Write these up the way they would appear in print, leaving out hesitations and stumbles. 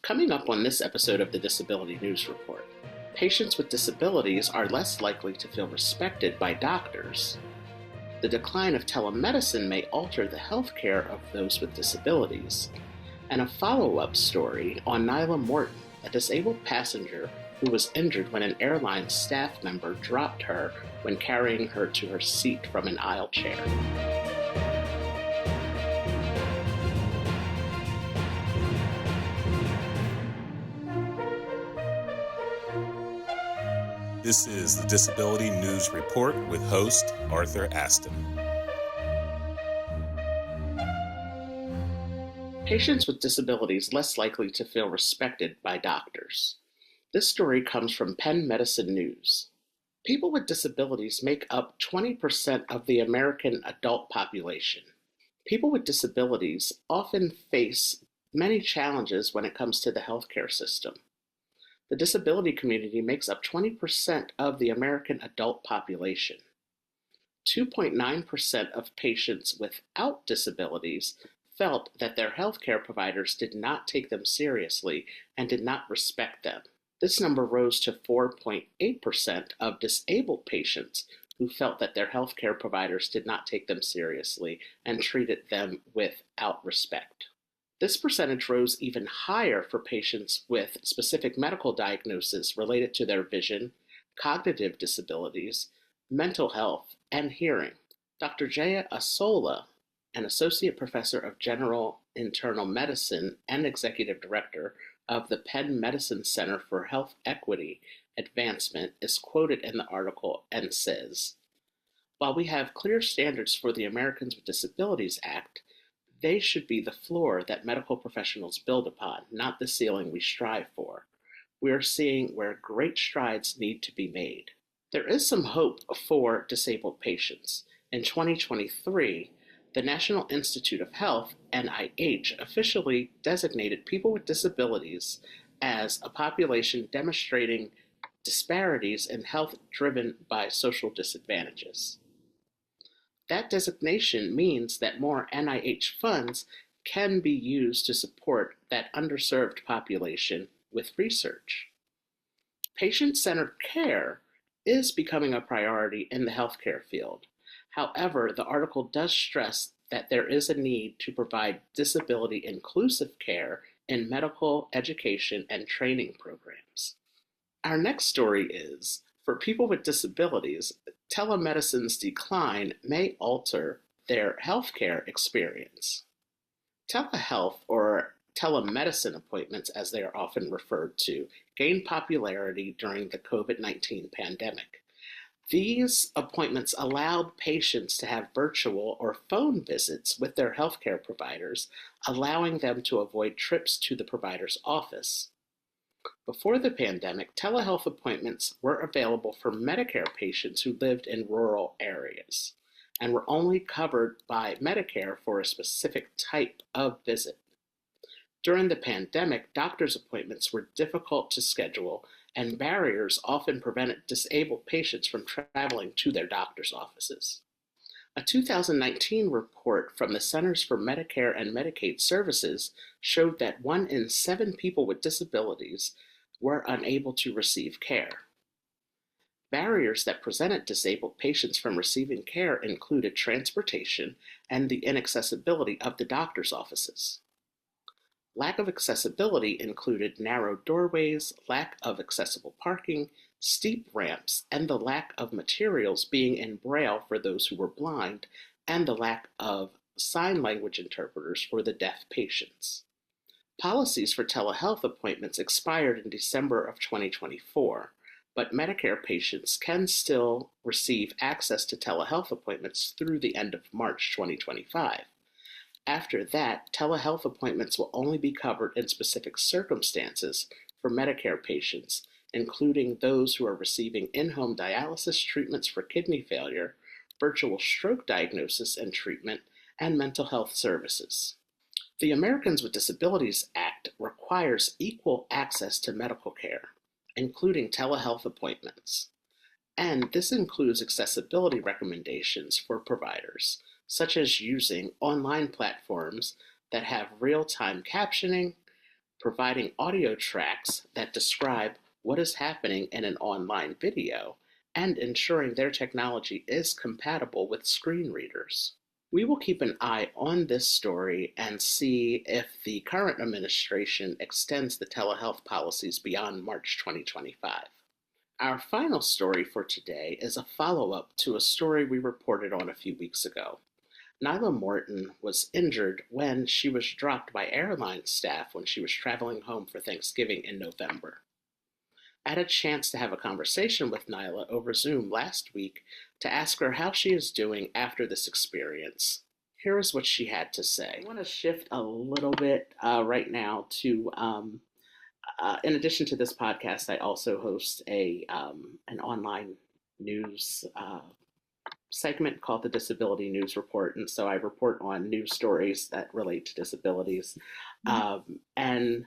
Coming up on this episode of the Disability News Report, patients with disabilities are less likely to feel respected by doctors. The decline of telemedicine may alter the health care of those with disabilities. And a follow-up story on Nila Morton, a disabled passenger who was injured when an airline staff member dropped her when carrying her to her seat from an aisle chair. This is the Disability News Report with host Arthur Aston. Patients with disabilities less likely to feel respected by doctors. This story comes from Penn Medicine News. People with disabilities make up 20% of the American adult population. People with disabilities often face many challenges when it comes to the healthcare system. The disability community makes up 20% of the American adult population. 2.9% of patients without disabilities felt that their healthcare providers did not take them seriously and did not respect them. This number rose to 4.8% of disabled patients who felt that their healthcare providers did not take them seriously and treated them without respect. This percentage rose even higher for patients with specific medical diagnoses related to their vision, cognitive disabilities, mental health, and hearing. Dr. Jaya Asola, an associate professor of general internal medicine and executive director of the Penn Medicine Center for Health Equity Advancement, is quoted in the article and says, "While we have clear standards for the Americans with Disabilities Act, they should be the floor that medical professionals build upon, not the ceiling we strive for. We are seeing where great strides need to be made." There is some hope for disabled patients. In 2023, the National Institute of Health, NIH, officially designated people with disabilities as a population demonstrating disparities in health driven by social disadvantages. That designation means that more NIH funds can be used to support that underserved population with research. Patient-centered care is becoming a priority in the healthcare field. However, the article does stress that there is a need to provide disability-inclusive care in medical education and training programs. Our next story is, for people with disabilities, telemedicine's decline may alter their healthcare experience. Telehealth, or telemedicine appointments as they are often referred to, gained popularity during the COVID-19 pandemic. These appointments allowed patients to have virtual or phone visits with their healthcare providers, allowing them to avoid trips to the provider's office. Before the pandemic, telehealth appointments were available for Medicare patients who lived in rural areas and were only covered by Medicare for a specific type of visit. During the pandemic, doctor's appointments were difficult to schedule, and barriers often prevented disabled patients from traveling to their doctor's offices. A 2019 report from the Centers for Medicare and Medicaid Services showed that 1 in 7 people with disabilities were unable to receive care. Barriers that prevented disabled patients from receiving care included transportation and the inaccessibility of the doctor's offices. Lack of accessibility included narrow doorways, lack of accessible parking, steep ramps, and the lack of materials being in Braille for those who were blind, and the lack of sign language interpreters for the deaf patients. Policies for telehealth appointments expired in December of 2024, but Medicare patients can still receive access to telehealth appointments through the end of March 2025. After that, telehealth appointments will only be covered in specific circumstances for Medicare patients, including those who are receiving in-home dialysis treatments for kidney failure, virtual stroke diagnosis and treatment, and mental health services. The Americans with Disabilities Act requires equal access to medical care, including telehealth appointments. And this includes accessibility recommendations for providers, such as using online platforms that have real-time captioning, providing audio tracks that describe what is happening in an online video, and ensuring their technology is compatible with screen readers. We will keep an eye on this story and see if the current administration extends the telehealth policies beyond March 2025. Our final story for today is a follow up to a story we reported on a few weeks ago. Nila Morton was injured when she was dropped by airline staff when she was traveling home for Thanksgiving in November. I had a chance to have a conversation with Nila over Zoom last week to ask her how she is doing after this experience. Here is what she had to say. I want to shift a little bit right now to, in addition to this podcast, I also host an online news segment called the Disability News Report, and so I report on news stories that relate to disabilities. And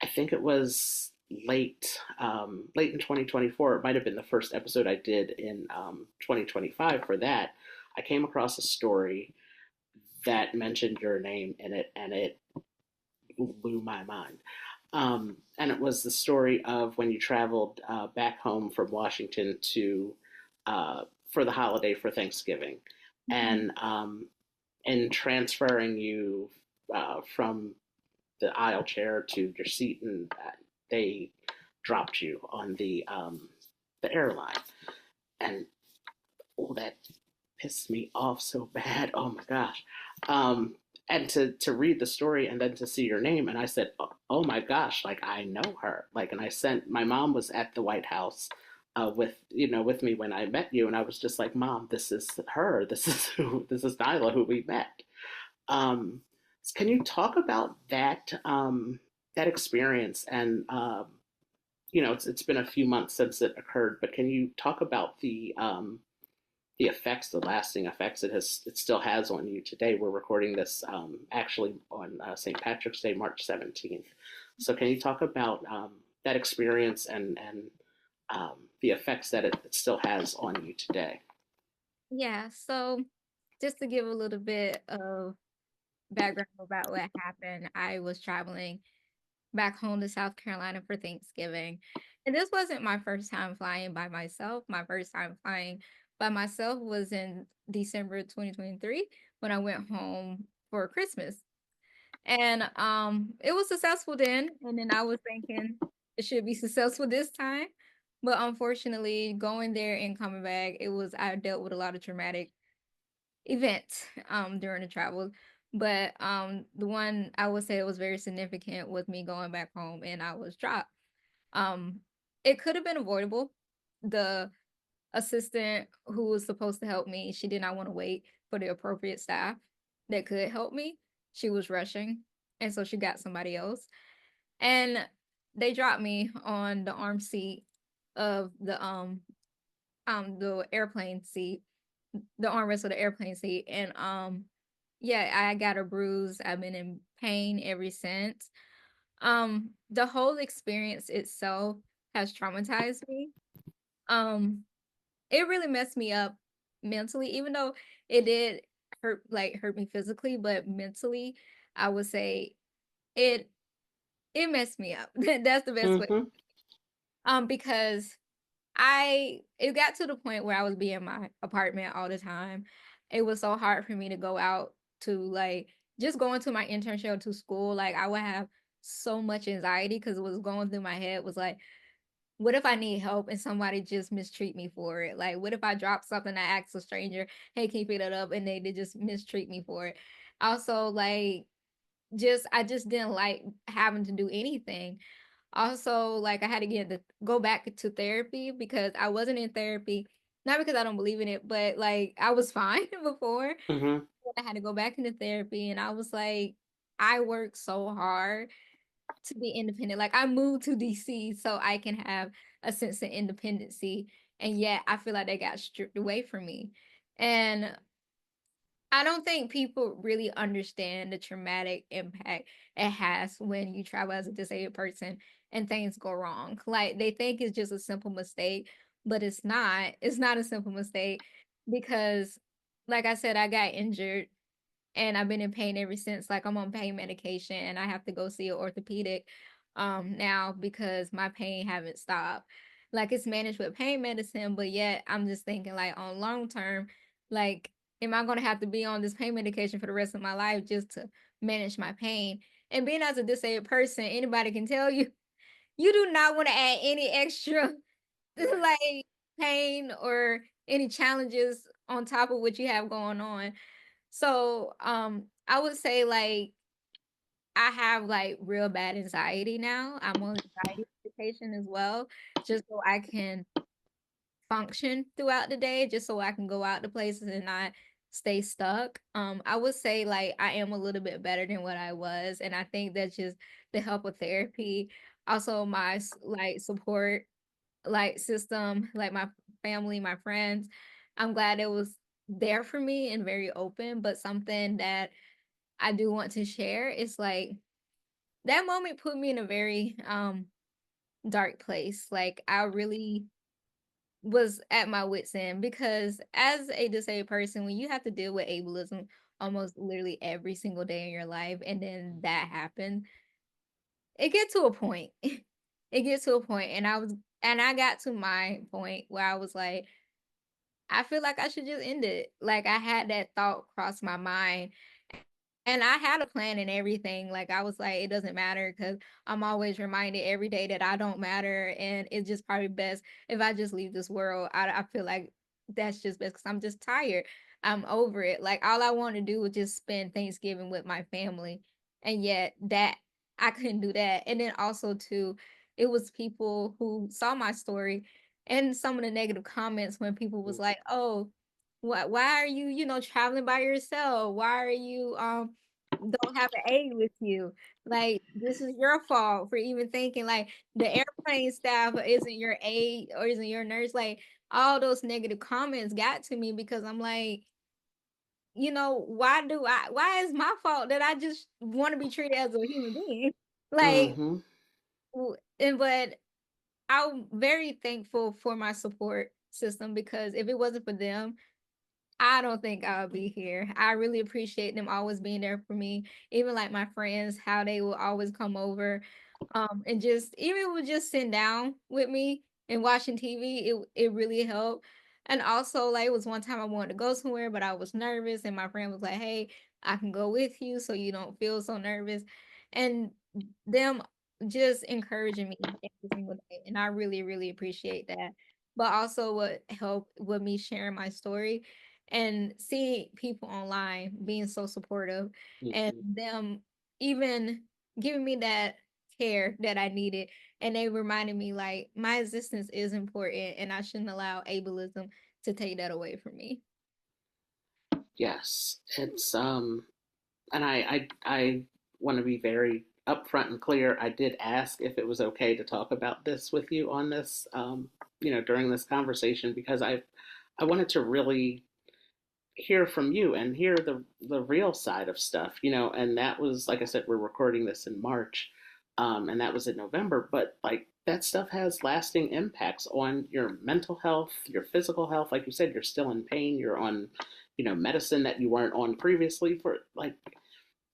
I think it was late in 2024. It might have been the first episode I did in 2025. For that, I came across a story that mentioned your name in it, and it blew my mind. And it was the story of when you traveled back home from Washington to for the holiday for Thanksgiving, and transferring you from the aisle chair to your seat, and they dropped you on the airline, and oh, that pissed me off so bad. Oh my gosh. And to read the story and then to see your name, and I said, oh my gosh, like I know her. Like, and I sent my mom was at the White House with me when I met you, and I was just like, Mom, this is her. This is Nyla who we met. Um, can you talk about that experience? And it's been a few months since it occurred, but can you talk about the effects, the lasting effects it still has on you today? We're recording this actually on St. Patrick's Day, March 17th. So can you talk about that experience and the effects that it still has on you today? Yeah, so just to give a little bit of background about what happened, I was traveling back home to South Carolina for Thanksgiving. And this wasn't my first time flying by myself. My first time flying by myself was in December 2023 when I went home for Christmas. And it was successful then. And then I was thinking it should be successful this time. But unfortunately, going there and coming back, I dealt with a lot of traumatic events during the travel. But the one I would say was very significant was me going back home and I was dropped. Um it could have been avoidable. The assistant who was supposed to help me, she did not want to wait for the appropriate staff that could help me. She was rushing, and so she got somebody else. And they dropped me on the arm seat of the airplane seat, the armrest of the airplane seat. And yeah, I got a bruise. I've been in pain ever since. The whole experience itself has traumatized me. Um it really messed me up mentally, even though it did hurt me physically, but mentally I would say it it messed me up. That's the best way. Mm-hmm. Because it got to the point where I was being in my apartment all the time. It was so hard for me to go out to just going to my internship to school. Like I would have so much anxiety because it was going through my head was like, what if I need help and somebody just mistreat me for it? Like, what if I drop something, I ask a stranger, hey, can you pick that up? And they just mistreat me for it. Also, I just didn't like having to do anything. Also, like I had to go back to therapy because I wasn't in therapy, not because I don't believe in it, but like I was fine before. Mm-hmm. I had to go back into therapy, and I was like, I work so hard to be independent. Like I moved to DC so I can have a sense of independency, and yet I feel like they got stripped away from me. And I don't think people really understand the traumatic impact it has when you travel as a disabled person and things go wrong. Like they think it's just a simple mistake, but it's not. It's not a simple mistake because, like I said, I got injured and I've been in pain ever since. Like I'm on pain medication and I have to go see an orthopedic now because my pain haven't stopped. Like it's managed with pain medicine, but yet I'm just thinking like on long term, like am I going to have to be on this pain medication for the rest of my life just to manage my pain? And being as a disabled person, anybody can tell you, you do not want to add any extra like pain or any challenges on top of what you have going on. So, I would say like I have like real bad anxiety now. I'm on anxiety medication as well, just so I can function throughout the day, just so I can go out to places and not stay stuck. I would say like I am a little bit better than what I was, and I think that's just the help of therapy. Also, my like support like system, like my family, my friends. I'm glad it was there for me and very open. But something that I do want to share is like that moment put me in a very dark place. Like I really was at my wits end because as a disabled person, when you have to deal with ableism almost literally every single day in your life, and then that happened, it get to a point. It gets to a point, and I got to my point where I was like, I feel like I should just end it. Like I had that thought cross my mind, and I had a plan and everything. Like I was like, it doesn't matter because I'm always reminded every day that I don't matter, and it's just probably best if I just leave this world. I feel like that's just best because I'm just tired. I'm over it. Like all I want to do was just spend Thanksgiving with my family, and yet that I couldn't do that. And then also too, it was people who saw my story and some of the negative comments when people was like, "Oh, why are you, traveling by yourself? Why are you don't have an aide with you? Like this is your fault for even thinking like the airplane staff isn't your aide or isn't your nurse." Like all those negative comments got to me because I'm like, why is my fault that I just want to be treated as a human being? Like Mm-hmm. but I'm very thankful for my support system because if it wasn't for them, I don't think I'll be here. I really appreciate them always being there for me. Even like my friends, how they will always come over, and just even would just sit down with me and watching TV. It really helped. And also, like it was one time I wanted to go somewhere, but I was nervous, and my friend was like, "Hey, I can go with you, so you don't feel so nervous." And them just encouraging me every single day, and I really, really appreciate that. But also, what helped with me sharing my story and seeing people online being so supportive and Mm-hmm. them even giving me that care that I needed. And they reminded me like my existence is important and I shouldn't allow ableism to take that away from me. Yes, it's and I want to be very upfront and clear. I did ask if it was okay to talk about this with you on this, during this conversation because I wanted to really hear from you and hear the real side of stuff, and that was like I said, we're recording this in March, and that was in November, but like that stuff has lasting impacts on your mental health, your physical health. Like you said, you're still in pain, you're on, medicine that you weren't on previously for like,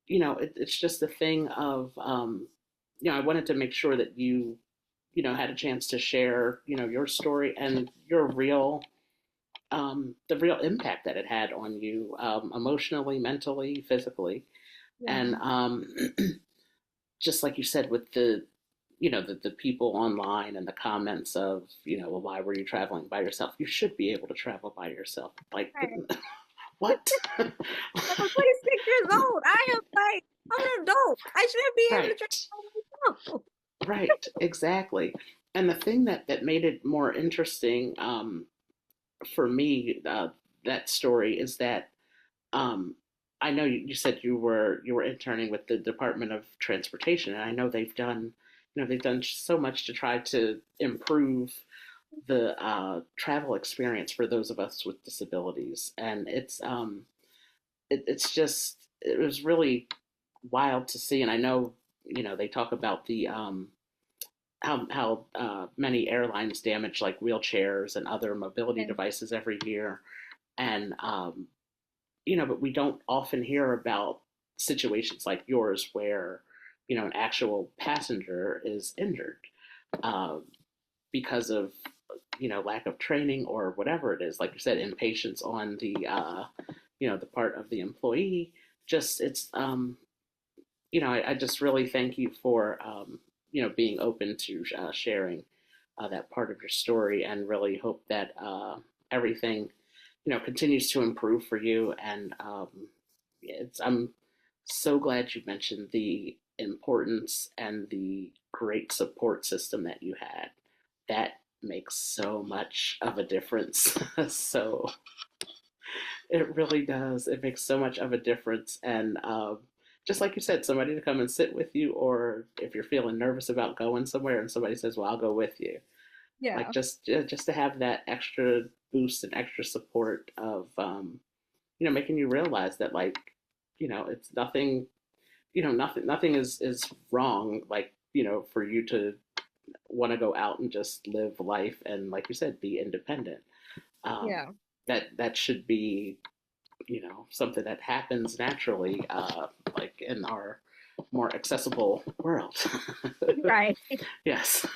it's just a thing of, I wanted to make sure that you, had a chance to share, your story and your real the real impact that it had on you, emotionally, mentally, physically. And Yeah. just like you said, with the people online and the comments of, well, why were you traveling by yourself? You should be able to travel by yourself. Like, Right. what? I'm 26 years old. I am like, I'm an adult. I should be able to Right, travel myself. right, exactly. And the thing that made it more interesting, for me, that story is that, Um, I know you said you were interning with the Department of Transportation, and I know they've done so much to try to improve the travel experience for those of us with disabilities, and it was really wild to see. And I know they talk about the how many airlines damage like wheelchairs and other mobility Yes. devices every year, and but we don't often hear about situations like yours where, an actual passenger is injured uh, because of, lack of training or whatever it is. Like you said, impatience on the part of the employee. Just it's, I just really thank you for, being open to sharing that part of your story, and really hope that everything, continues to improve for you. And I'm so glad you mentioned the importance and the great support system that you had. That makes so much of a difference. So it really does. It makes so much of a difference. And just like you said, somebody to come and sit with you, or if you're feeling nervous about going somewhere and somebody says, "Well, I'll go with you." Like Yeah. just to have that extra boost and extra support of making you realize that, like, it's nothing, nothing is wrong, like, for you to want to go out and just live life and, like you said, be independent. um Yeah. that should be, something that happens naturally, like in our more accessible world. Right. Yes.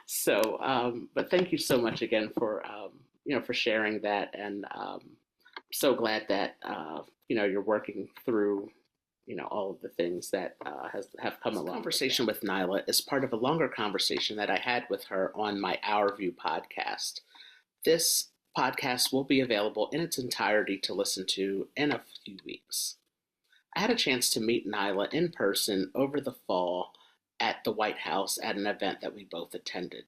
So, but thank you so much again for, for sharing that. And so glad that, you're working through, all of the things that have come along. This conversation with Nila is part of a longer conversation that I had with her on my Our View podcast. This podcast will be available in its entirety to listen to in a few weeks. I had a chance to meet Nila in person over the fall at the White House at an event that we both attended.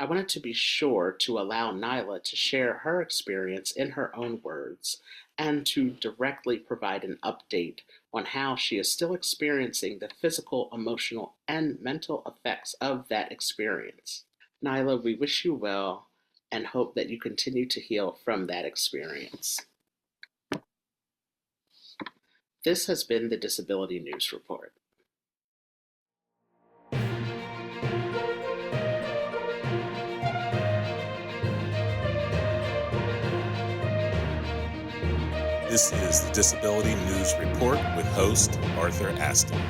I wanted to be sure to allow Nila to share her experience in her own words, and to directly provide an update on how she is still experiencing the physical, emotional, and mental effects of that experience. Nila, we wish you well and hope that you continue to heal from that experience. This has been the Disability News Report. This is the Disability News Report with host Arthur Aston.